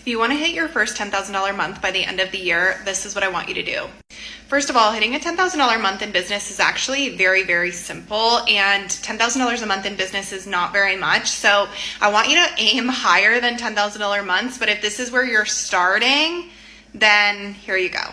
If you want to hit your first $10,000 month by the end of the year, this is what I want you to do. First of all, hitting a $10,000 month in business is actually very, very simple, and $10,000 a month in business is not very much. So I want you to aim higher than $10,000 months, but if this is where you're starting, then here you go.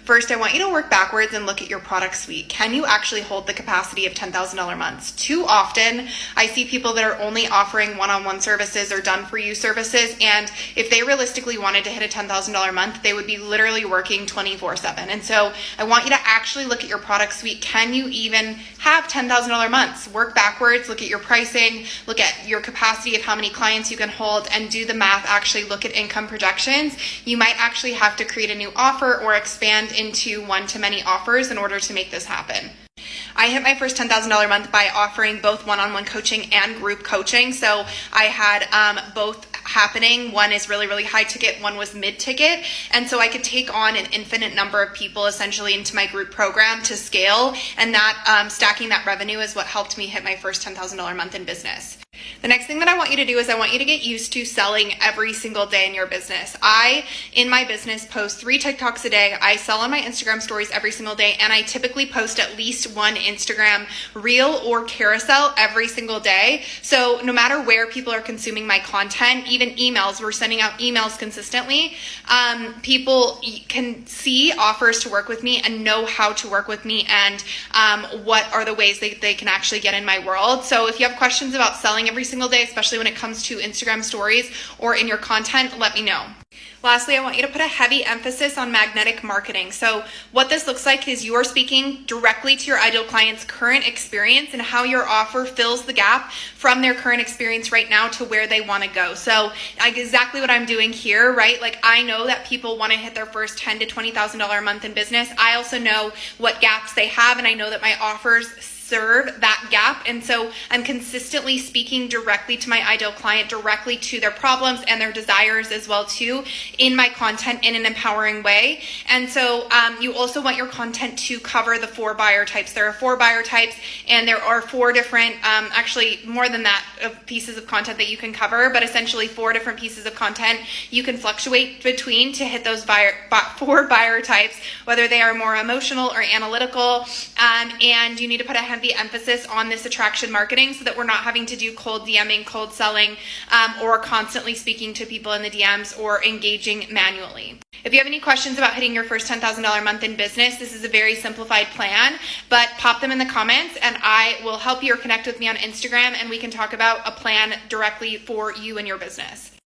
First, I want you to work backwards and look at your product suite. Can you actually hold the capacity of $10,000 months? Too often, I see people that are only offering one-on-one services or done-for-you services, and if they realistically wanted to hit a $10,000 month, they would be literally working 24/7. And so I want you to actually look at your product suite. Can you even have $10,000 months? Work backwards, look at your pricing, look at your capacity of how many clients you can hold, and do the math. Actually look at income projections. You might actually have to create a new offer or expand into one-to-many offers in order to make this happen. I hit my first $10,000 month by offering both one-on-one coaching and group coaching. So I had both happening. One is really, really high ticket, one was mid ticket. And so I could take on an infinite number of people essentially into my group program to scale. And that stacking that revenue is what helped me hit my first $10,000 month in business. The next thing that I want you to do is I want you to get used to selling every single day in your business. I, in my business, post 3 TikToks a day. I sell on my Instagram stories every single day, and I typically post at least one Instagram reel or carousel every single day. So no matter where people are consuming my content, even emails, we're sending out emails consistently. People can see offers to work with me and know how to work with me and what are the ways they can actually get in my world. So if you have questions about selling every single day, especially when it comes to Instagram stories or in your content, let me know. Lastly, I want you to put a heavy emphasis on magnetic marketing. So what this looks like is you are speaking directly to your ideal client's current experience and how your offer fills the gap from their current experience right now to where they want to go. So exactly what I'm doing here, right? Like I know that people want to hit their first $10,000 to $20,000 a month in business. I also know what gaps they have, and I know that my offers serve that gap. And so I'm consistently speaking directly to my ideal client, directly to their problems and their desires as well too, in my content in an empowering way. And so you also want your content to cover the 4 buyer types. There are 4 buyer types, and there are 4 different, actually more than that, of pieces of content that you can cover, but essentially 4 different pieces of content you can fluctuate between to hit those 4 buyer types, whether they are more emotional or analytical. And you need to put a heavy emphasis on this attraction marketing so that we're not having to do cold DMing, cold selling, or constantly speaking to people in the DMs or engaging manually. If you have any questions about hitting your first $10,000 month in business, this is a very simplified plan, but pop them in the comments and I will help you or connect with me on Instagram and we can talk about a plan directly for you and your business.